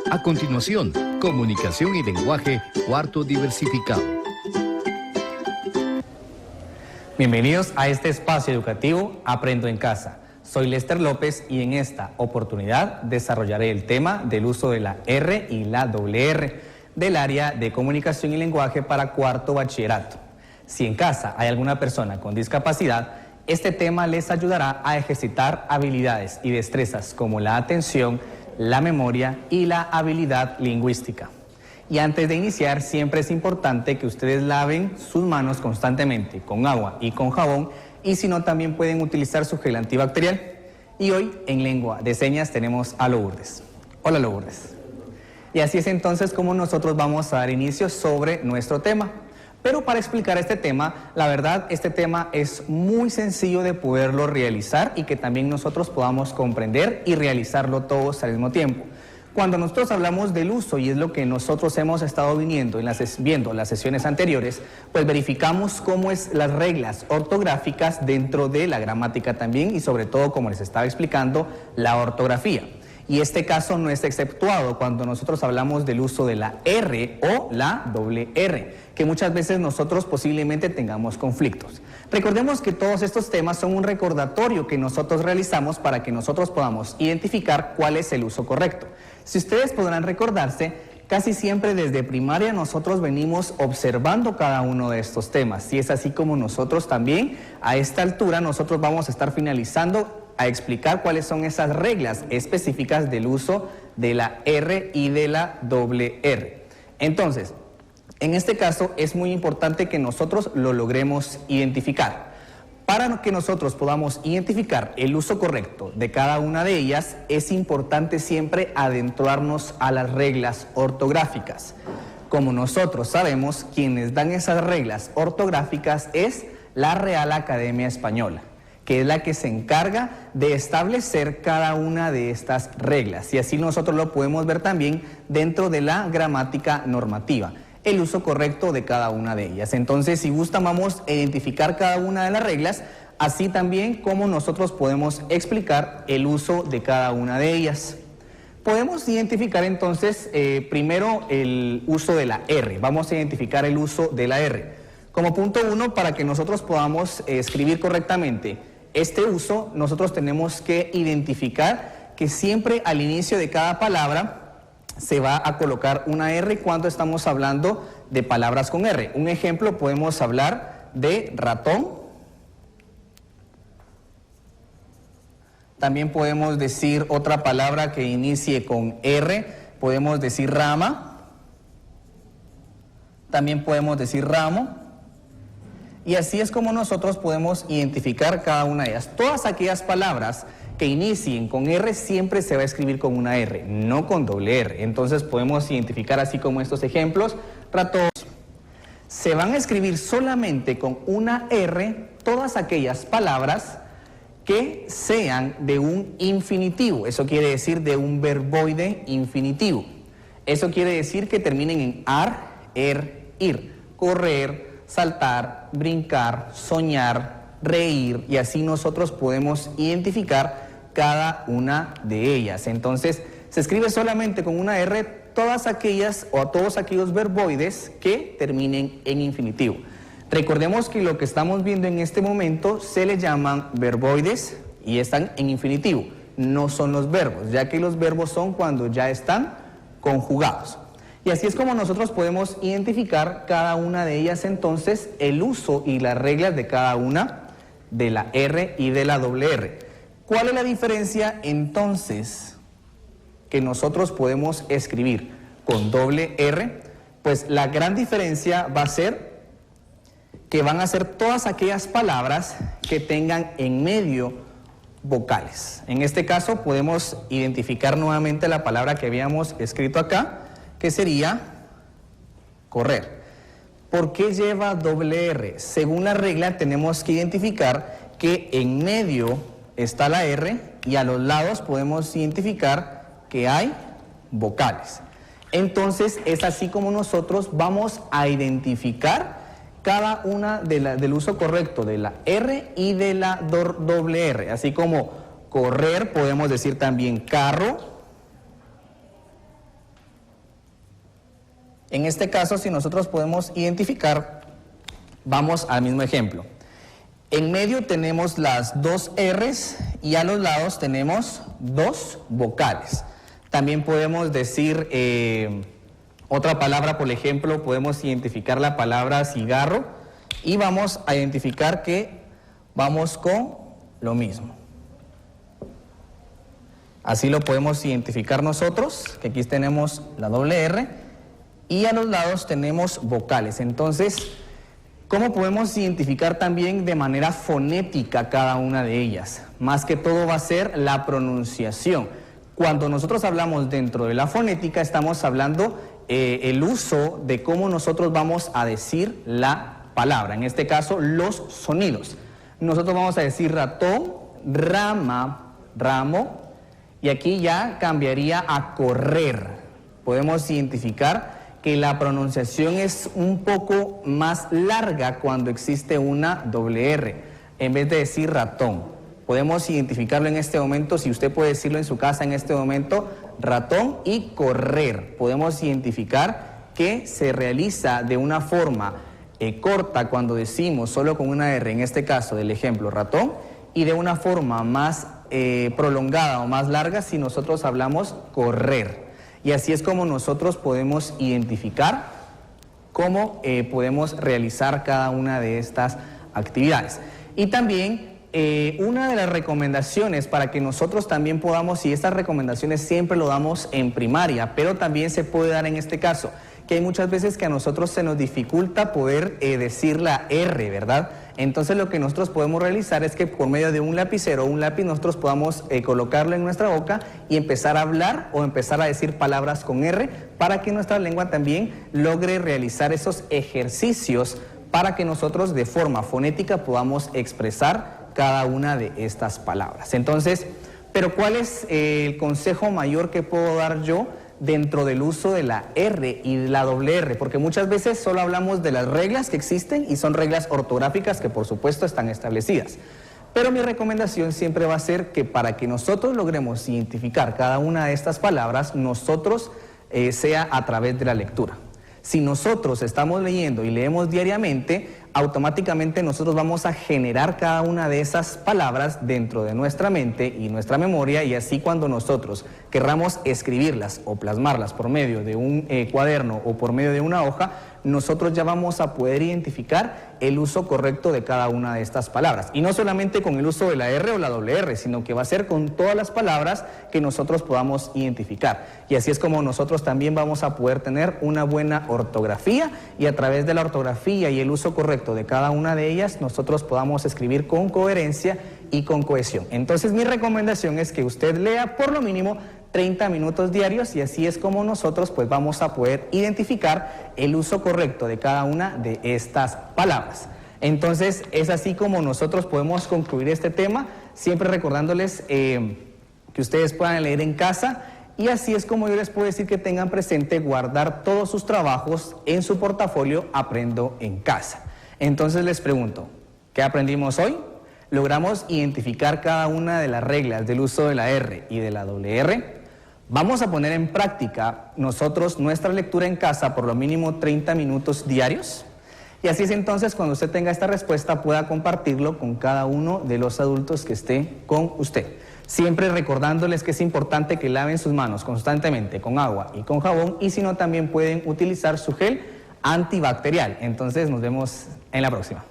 A continuación, comunicación y lenguaje, cuarto diversificado. Bienvenidos a este espacio educativo Aprendo en Casa. Soy Lester López y en esta oportunidad desarrollaré el tema del uso de la R y la doble R del área de comunicación y lenguaje para cuarto bachillerato. Si en casa hay alguna persona con discapacidad, este tema les ayudará a ejercitar habilidades y destrezas como la atención, la memoria y la habilidad lingüística. Y antes de iniciar, siempre es importante que ustedes laven sus manos constantemente con agua y con jabón, y si no, también pueden utilizar su gel antibacterial. Y hoy, en lengua de señas, tenemos a Lourdes. Hola, Lourdes. Y así es entonces como nosotros vamos a dar inicio sobre nuestro tema. Pero para explicar este tema, la verdad, este tema es muy sencillo de poderlo realizar y que también nosotros podamos comprender y realizarlo todos al mismo tiempo. Cuando nosotros hablamos del uso, y es lo que nosotros hemos estado viendo en las sesiones anteriores, pues verificamos cómo es las reglas ortográficas dentro de la gramática también y sobre todo, como les estaba explicando, la ortografía. Y este caso no es exceptuado cuando nosotros hablamos del uso de la R o la doble R, que muchas veces nosotros posiblemente tengamos conflictos. Recordemos que todos estos temas son un recordatorio que nosotros realizamos para que nosotros podamos identificar cuál es el uso correcto. Si ustedes podrán recordarse, casi siempre desde primaria nosotros venimos observando cada uno de estos temas. Y es así como nosotros también, a esta altura, nosotros vamos a estar finalizando a explicar cuáles son esas reglas específicas del uso de la R y de la doble R. Entonces, en este caso es muy importante que nosotros lo logremos identificar. Para que nosotros podamos identificar el uso correcto de cada una de ellas, es importante siempre adentrarnos a las reglas ortográficas. Como nosotros sabemos, quienes dan esas reglas ortográficas es la Real Academia Española, que es la que se encarga de establecer cada una de estas reglas. Y así nosotros lo podemos ver también dentro de la gramática normativa, el uso correcto de cada una de ellas. Entonces, si gustan, vamos a identificar cada una de las reglas, así también como nosotros podemos explicar el uso de cada una de ellas. Podemos identificar entonces primero el uso de la R. Vamos a identificar el uso de la R. Como punto 1, para que nosotros podamos escribir correctamente este uso, nosotros tenemos que identificar que siempre al inicio de cada palabra se va a colocar una R cuando estamos hablando de palabras con R. Un ejemplo, podemos hablar de ratón. También podemos decir otra palabra que inicie con R, podemos decir rama. También podemos decir ramo. Y así es como nosotros podemos identificar cada una de ellas. Todas aquellas palabras que inicien con R siempre se va a escribir con una R, no con doble R. Entonces podemos identificar así como estos ejemplos. Ratón. Se van a escribir solamente con una R todas aquellas palabras que sean de un infinitivo. Eso quiere decir de un verboide infinitivo. Eso quiere decir que terminen en ar, ir, correr, saltar, brincar, soñar, reír, y así nosotros podemos identificar cada una de ellas. Entonces, se escribe solamente con una R todas aquellas o a todos aquellos verboides que terminen en infinitivo. Recordemos que lo que estamos viendo en este momento se le llaman verboides y están en infinitivo, no son los verbos, ya que los verbos son cuando ya están conjugados. Y así es como nosotros podemos identificar cada una de ellas, entonces, el uso y las reglas de cada una de la R y de la doble R. ¿Cuál es la diferencia, entonces, que nosotros podemos escribir con doble R? Pues la gran diferencia va a ser que van a ser todas aquellas palabras que tengan en medio vocales. En este caso podemos identificar nuevamente la palabra que habíamos escrito acá, que sería correr. ¿Por qué lleva doble R? Según la regla tenemos que identificar que en medio está la R y a los lados podemos identificar que hay vocales. Entonces es así como nosotros vamos a identificar cada una del uso correcto de la R y de la doble R. Así como correr podemos decir también carro, En este caso, si nosotros podemos identificar, vamos al mismo ejemplo. En medio tenemos las dos R's y a los lados tenemos dos vocales. También podemos decir otra palabra, por ejemplo, podemos identificar la palabra cigarro y vamos a identificar que vamos con lo mismo. Así lo podemos identificar nosotros, que aquí tenemos la doble R y a los lados tenemos vocales. Entonces, ¿cómo podemos identificar también de manera fonética cada una de ellas? Más que todo va a ser la pronunciación. Cuando nosotros hablamos dentro de la fonética, estamos hablando el uso de cómo nosotros vamos a decir la palabra. En este caso, los sonidos. Nosotros vamos a decir ratón, rama, ramo, y aquí ya cambiaría a correr. Podemos identificar que la pronunciación es un poco más larga cuando existe una doble R, en vez de decir ratón. Podemos identificarlo en este momento, si usted puede decirlo en su casa en este momento, ratón y correr. Podemos identificar que se realiza de una forma corta cuando decimos solo con una R, en este caso del ejemplo ratón, y de una forma más prolongada o más larga si nosotros hablamos correr. Y así es como nosotros podemos identificar cómo podemos realizar cada una de estas actividades. Y también una de las recomendaciones para que nosotros también podamos, y estas recomendaciones siempre lo damos en primaria, pero también se puede dar en este caso, que hay muchas veces que a nosotros se nos dificulta poder decir la R, ¿verdad? Entonces lo que nosotros podemos realizar es que por medio de un lapicero o un lápiz nosotros podamos colocarlo en nuestra boca y empezar a hablar o empezar a decir palabras con R para que nuestra lengua también logre realizar esos ejercicios para que nosotros de forma fonética podamos expresar cada una de estas palabras. Entonces, pero ¿cuál es el consejo mayor que puedo dar yo dentro del uso de la R y de la doble R? Porque muchas veces solo hablamos de las reglas que existen y son reglas ortográficas que por supuesto están establecidas. Pero mi recomendación siempre va a ser que para que nosotros logremos identificar cada una de estas palabras, nosotros sea a través de la lectura. Si nosotros estamos leyendo y leemos diariamente, automáticamente nosotros vamos a generar cada una de esas palabras dentro de nuestra mente y nuestra memoria, y así cuando nosotros querramos escribirlas o plasmarlas por medio de un cuaderno o por medio de una hoja, nosotros ya vamos a poder identificar el uso correcto de cada una de estas palabras. Y no solamente con el uso de la R o la doble R, sino que va a ser con todas las palabras que nosotros podamos identificar. Y así es como nosotros también vamos a poder tener una buena ortografía, y a través de la ortografía y el uso correcto de cada una de ellas, nosotros podamos escribir con coherencia y con cohesión. Entonces mi recomendación es que usted lea por lo mínimo 30 minutos diarios, y así es como nosotros pues vamos a poder identificar el uso correcto de cada una de estas palabras. Entonces es así como nosotros podemos concluir este tema, siempre recordándoles que ustedes puedan leer en casa, y así es como yo les puedo decir que tengan presente guardar todos sus trabajos en su portafolio Aprendo en Casa. Entonces les pregunto, ¿qué aprendimos hoy? ¿Logramos identificar cada una de las reglas del uso de la R y de la doble R? Vamos a poner en práctica nosotros nuestra lectura en casa por lo mínimo 30 minutos diarios. Y así es entonces cuando usted tenga esta respuesta pueda compartirlo con cada uno de los adultos que esté con usted. Siempre recordándoles que es importante que laven sus manos constantemente con agua y con jabón, y si no también pueden utilizar su gel antibacterial. Entonces nos vemos en la próxima.